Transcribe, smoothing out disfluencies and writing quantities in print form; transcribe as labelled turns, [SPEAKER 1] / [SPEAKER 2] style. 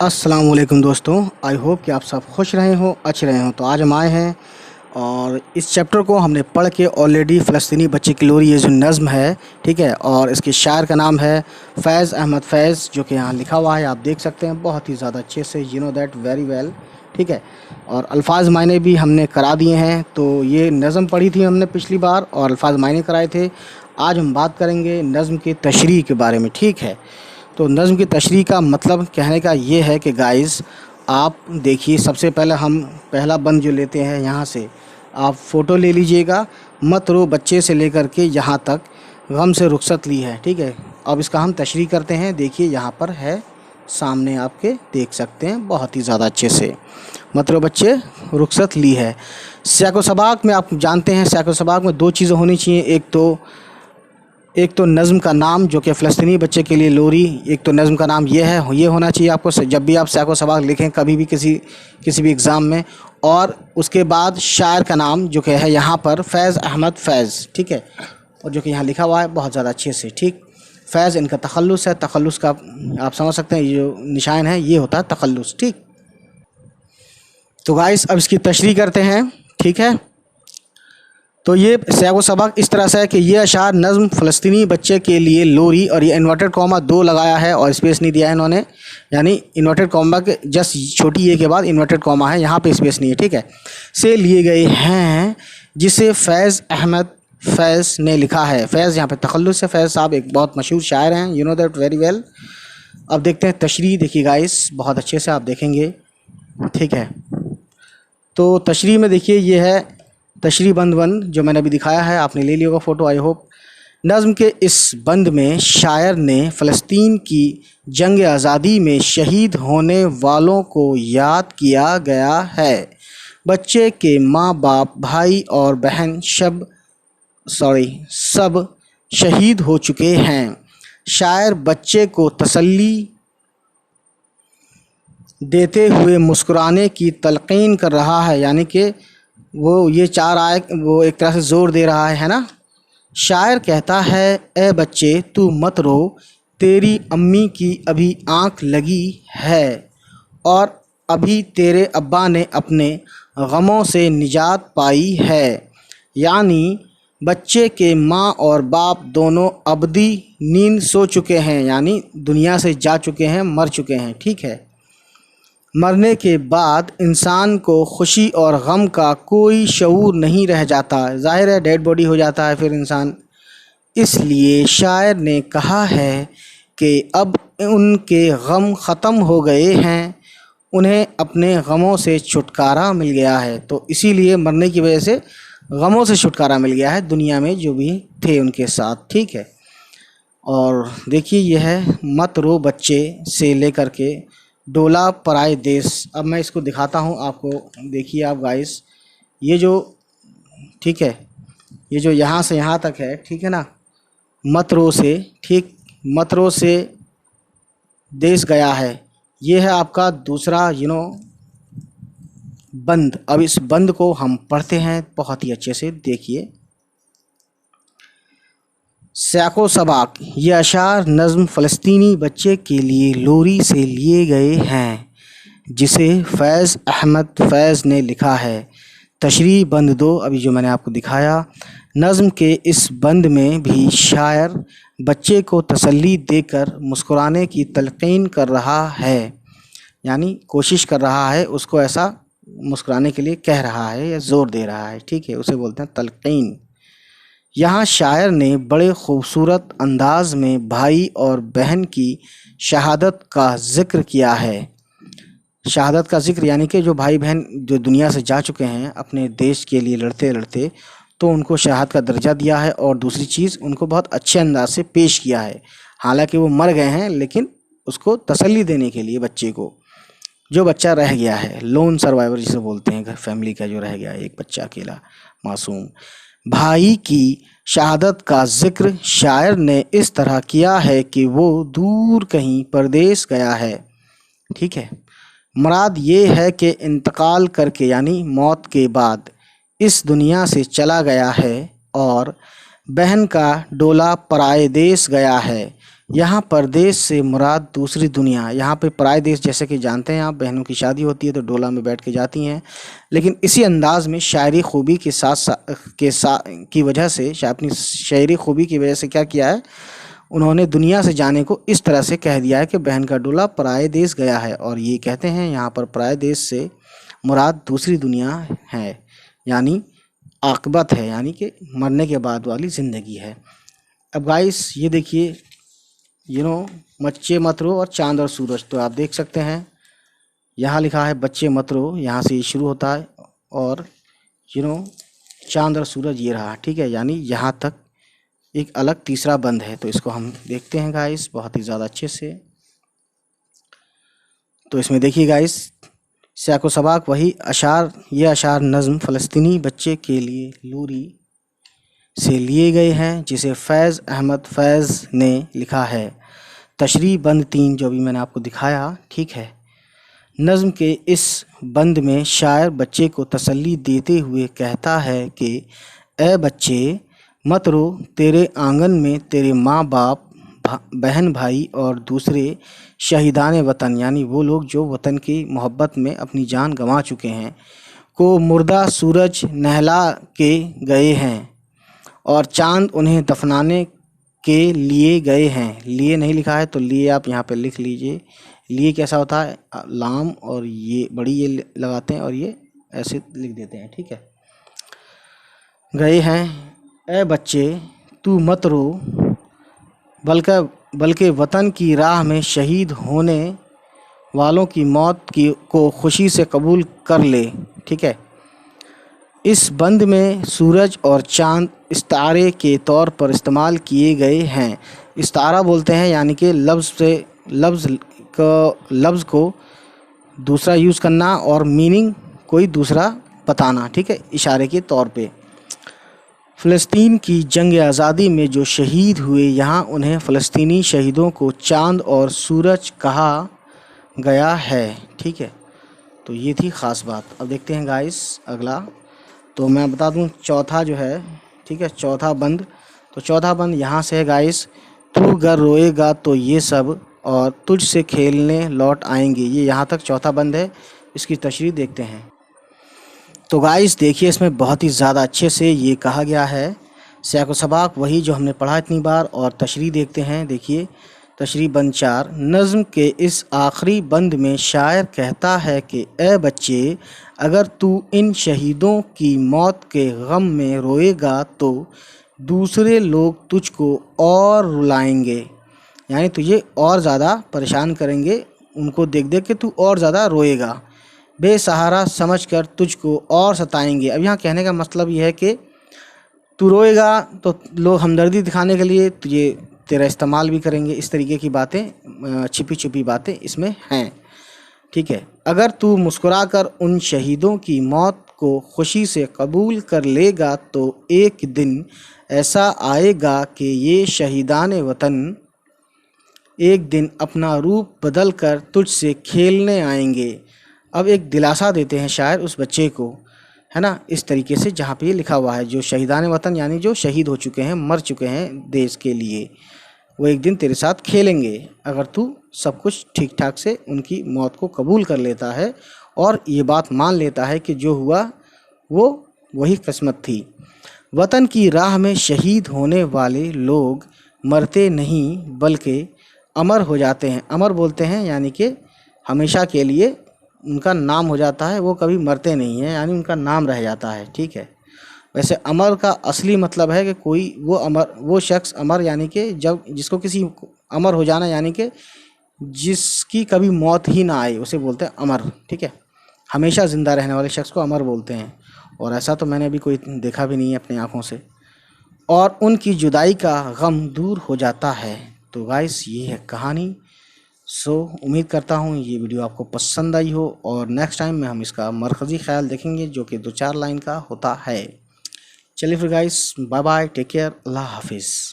[SPEAKER 1] अस्सलाम वालेकुम दोस्तों। आई होप कि आप सब खुश रहे हो, अच्छे रहे हो। तो आज हम आए हैं और इस चैप्टर को हमने पढ़ के ऑलरेडी फ़लस्तीनी बच्चे की लोरी, ये जो नज़्म है, ठीक है, और इसके शायर का नाम है फैज़ अहमद फैज़, जो कि यहाँ लिखा हुआ है, आप देख सकते हैं बहुत ही ज़्यादा अच्छे से, you know that very well, ठीक है। और अल्फाज मायने भी हमने करा दिए हैं। तो ये नज़्म पढ़ी थी हमने पिछली बार और अल्फाज मायने कराए थे। आज हम बात करेंगे नज़्म की तशरीह के बारे में, ठीक है। तो नज़्म की तशरीह का मतलब कहने का ये है कि गाइस, आप देखिए, सबसे पहले हम पहला बंद जो लेते हैं, यहाँ से आप फ़ोटो ले लीजिएगा। मत रो बच्चे से लेकर के यहाँ तक गम से रुखसत ली है, ठीक है। अब इसका हम तशरीह करते हैं। देखिए यहाँ पर है, सामने आपके देख सकते हैं बहुत ही ज़्यादा अच्छे से। मत रो बच्चे रुखसत ली है। सियाक़ो सबाक़ में आप जानते हैं, सियाक़ो सबाक़ में दो चीज़ें होनी चाहिए। एक तो नज़्म का नाम, जो कि फ़लस्तीनी बच्चे के लिए लोरी। एक तो नज़्म का नाम ये है, ये होना चाहिए आपको जब भी आप सियाक़ो सबाक़ लिखें कभी भी किसी भी एग्ज़ाम में। और उसके बाद शायर का नाम, जो कि है यहाँ पर फैज़ अहमद फैज़, ठीक है, और जो कि यहाँ लिखा हुआ है बहुत ज़्यादा अच्छे से, ठीक। फैज़ इनका तख़ल्लुस है। तख़ल्लुस का आप समझ सकते हैं, ये जो निशान है ये होता है तख़ल्लुस, ठीक। तो गाइस, अब इसकी तशरीह करते हैं, ठीक है। तो ये सियाक़ो सबाक़ इस तरह से है कि ये अशार नज़्म फ़लस्तीनी बच्चे के लिए लोरी, और ये इन्वर्टेड कॉमा 2 लगाया है और स्पेस नहीं दिया है इन्होंने, यानी इन्वर्टेड कॉमा के जस्ट छोटी ए के बाद इन्वर्टेड कॉमा है, यहाँ पे स्पेस नहीं है, ठीक है, से लिए गए हैं, जिसे फैज़ अहमद फैज़ ने लिखा है। फैज़ यहाँ पे तख़ल्लुस है। फैज़ साहब एक बहुत मशहूर शायर हैं, you know that very well. अब देखते हैं तशरीह। देखिए गाइस, बहुत अच्छे से आप देखेंगे, ठीक है। तो तशरीह में देखिए, ये है तशरीह बंद जो मैंने अभी दिखाया है, आपने ले लिया होगा फ़ोटो, आई होप। नज़्म के इस बंद में शायर ने फ़लस्तीन की जंग आज़ादी में शहीद होने वालों को याद किया गया है। बच्चे के माँ बाप, भाई और बहन सब शहीद हो चुके हैं। शायर बच्चे को तसल्ली देते हुए मुस्कुराने की तलक़ीन कर रहा है, यानी कि वो ये चाह रहा है, वो एक तरह से ज़ोर दे रहा है ना। शायर कहता है, ए बच्चे तू मत रो, तेरी अम्मी की अभी आँख लगी है और अभी तेरे अब्बा ने अपने गमों से निजात पाई है। यानी बच्चे के माँ और बाप दोनों अबदी नींद सो चुके हैं, यानी दुनिया से जा चुके हैं, मर चुके हैं, ठीक है। मरने के बाद इंसान को खुशी और गम का कोई शऊर नहीं रह जाता, ज़ाहिर है डेड बॉडी हो जाता है फिर इंसान। इसलिए शायर ने कहा है कि अब उनके गम ख़त्म हो गए हैं, उन्हें अपने गमों से छुटकारा मिल गया है। तो इसीलिए मरने की वजह से गमों से छुटकारा मिल गया है, दुनिया में जो भी थे उनके साथ, ठीक है। और देखिए, यह है मत रो बच्चे से लेकर के डोला पराए देश। अब मैं इसको दिखाता हूँ आपको, देखिए आप गाइस, ये जो, ठीक है, ये जो यहाँ से यहाँ तक है, ठीक है ना, मत रो से, ठीक, मत रो से देश गया है, ये है आपका दूसरा बंद। अब इस बंद को हम पढ़ते हैं बहुत ही अच्छे से, देखिए। सियाक़ो सबाक़, ये अशार नज़्म फ़लस्तीनी बच्चे के लिए लोरी से लिए गए हैं, जिसे फैज़ अहमद फैज़ ने लिखा है। तशरीह बंद 2, अभी जो मैंने आपको दिखाया। नज़्म के इस बंद में भी शायर बच्चे को तसल्ली देकर मुस्कुराने की तलक़ीन कर रहा है, यानी कोशिश कर रहा है, उसको ऐसा मुस्कुराने के लिए कह रहा है या ज़ोर दे रहा है, ठीक है, उसे बोलते हैं तलक़ीन। यहाँ शायर ने बड़े ख़ूबसूरत अंदाज़ में भाई और बहन की शहादत का ज़िक्र किया है। शहादत का ज़िक्र यानी कि जो भाई बहन जो दुनिया से जा चुके हैं अपने देश के लिए लड़ते लड़ते, तो उनको शहादत का दर्जा दिया है। और दूसरी चीज़, उनको बहुत अच्छे अंदाज से पेश किया है, हालांकि वो मर गए हैं, लेकिन उसको तसल्ली देने के लिए बच्चे को, जो बच्चा रह गया है, लोन सर्वाइवर जिसे बोलते हैं, घर फैमिली का जो रह गया है, एक बच्चा अकेला मासूम, भाई की शहादत का ज़िक्र शायर ने इस तरह किया है कि वो दूर कहीं परदेश गया है, ठीक है। मुराद ये है कि इंतकाल करके, यानी मौत के बाद इस दुनिया से चला गया है, और बहन का डोला पराए देश गया है, यहाँ परदेश से मुराद दूसरी दुनिया। यहाँ पे पराए देश जैसे कि जानते हैं आप, बहनों की शादी होती है तो डोला में बैठ के जाती हैं, लेकिन इसी अंदाज में शायरी खूबी के साथ की वजह से अपनी शायरी खूबी की वजह से क्या किया है, उन्होंने दुनिया से जाने को इस तरह से कह दिया है कि बहन का डोला पराए देश गया है। और ये कहते हैं यहाँ पर पराए देश से मुराद दूसरी दुनिया है, यानी आक़िबत है, यानी कि मरने के बाद वाली ज़िंदगी है। अब गाइस ये देखिए, बच्चे मत रो और चांद और सूरज, तो आप देख सकते हैं यहाँ लिखा है बच्चे मत रो, यहाँ से शुरू होता है, और चांद और सूरज ये रहा, ठीक है, यानी यहाँ तक एक अलग तीसरा बंद है। तो इसको हम देखते हैं गाइस बहुत ही ज़्यादा अच्छे से। तो इसमें देखिए गाइस, सियाको सबाक वही अशार, ये अशार नज़्म फ़लस्तीनी बच्चे के लिए लूरी से लिए गए हैं, जिसे फैज़ अहमद फैज़ ने लिखा है। तशरीह बंद 3 जो भी मैंने आपको दिखाया, ठीक है। नज़्म के इस बंद में शायर बच्चे को तसल्ली देते हुए कहता है कि ए बच्चे मत रो, तेरे आंगन में तेरे माँ बाप, बहन भाई और दूसरे शहीदान वतन, यानी वो लोग जो वतन की मोहब्बत में अपनी जान गंवा चुके हैं, को मुर्दा सूरज नहला के गए हैं और चांद उन्हें दफनाने के लिए गए हैं। लिए नहीं लिखा है तो लिए आप यहाँ पे लिख लीजिए। लिए कैसा होता है, लाम और ये बड़ी ये लगाते हैं और ये ऐसे लिख देते हैं, ठीक है। गए हैं, ए बच्चे तू मत रो, बल्कि वतन की राह में शहीद होने वालों की मौत को खुशी से कबूल कर ले, ठीक है। इस बंद में सूरज और चांद इस्तारे के तौर पर इस्तेमाल किए गए हैं। इस्तारा बोलते हैं यानी कि लफ्ज़ को दूसरा यूज़ करना और मीनिंग कोई दूसरा बताना, ठीक है, इशारे के तौर पे। फ़लस्तीन की जंग आज़ादी में जो शहीद हुए, यहाँ उन्हें फ़लस्तीनी शहीदों को चांद और सूरज कहा गया है, ठीक है। तो ये थी ख़ास बात। अब देखते हैं गाइस अगला। तो मैं बता दूं चौथा जो है, ठीक है, चौथा बंद। तो चौथा बंद यहाँ से है गाइस, तू गर रोएगा तो ये सब और तुझ से खेलने लौट आएंगे। ये यहाँ तक चौथा बंद है। इसकी तशरीह देखते हैं। तो गाइस देखिए, इसमें बहुत ही ज़्यादा अच्छे से ये कहा गया है, सियाको सबाक वही जो हमने पढ़ा इतनी बार। और तशरीह देखते हैं। देखिए तशरीह बंद 4। नज़्म के इस आखिरी बंद में शायर कहता है कि ए बच्चे, अगर तू इन शहीदों की मौत के गम में रोएगा तो दूसरे लोग तुझको और रुलाएंगे, यानी तुझे और ज़्यादा परेशान करेंगे, उनको देख देख के तू और ज़्यादा रोएगा, बेसहारा समझकर तुझको और सताएंगे। अब यहाँ कहने का मतलब ये है कि तू रोएगा तो लोग हमदर्दी दिखाने के लिए तुझे तेरा इस्तेमाल भी करेंगे। इस तरीके की बातें, छिपी छुपी बातें इसमें हैं, ठीक है। अगर तू मुस्कुराकर उन शहीदों की मौत को खुशी से कबूल कर लेगा तो एक दिन ऐसा आएगा कि ये शहीदान वतन एक दिन अपना रूप बदल कर तुझसे खेलने आएंगे। अब एक दिलासा देते हैं शायर उस बच्चे को, है ना, इस तरीके से जहाँ पे ये लिखा हुआ है, जो शहीदान वतन यानी जो शहीद हो चुके हैं, मर चुके हैं देश के लिए, वो एक दिन तेरे साथ खेलेंगे अगर तू सब कुछ ठीक ठाक से उनकी मौत को कबूल कर लेता है और ये बात मान लेता है कि जो हुआ वो वही किस्मत थी। वतन की राह में शहीद होने वाले लोग मरते नहीं बल्कि अमर हो जाते हैं। अमर बोलते हैं यानी कि हमेशा के लिए उनका नाम हो जाता है, वो कभी मरते नहीं हैं, यानी उनका नाम रह जाता है, ठीक है। वैसे अमर का असली मतलब है कि कोई वो शख्स अमर, यानी कि जब जिसको किसी अमर हो जाना, यानी कि जिसकी कभी मौत ही ना आए, उसे बोलते हैं अमर, ठीक है। हमेशा ज़िंदा रहने वाले शख्स को अमर बोलते हैं, और ऐसा तो मैंने अभी कोई देखा भी नहीं है अपनी आँखों से। और उनकी जुदाई का गम दूर हो जाता है। तो गाइस ये है कहानी। सो उम्मीद करता हूँ ये वीडियो आपको पसंद आई हो, और नेक्स्ट टाइम में हम इसका मरकज़ी ख्याल देखेंगे जो कि 2-4 लाइन का होता है। चलिए फिर guys, bye bye, take care, अल्लाह हाफिज़।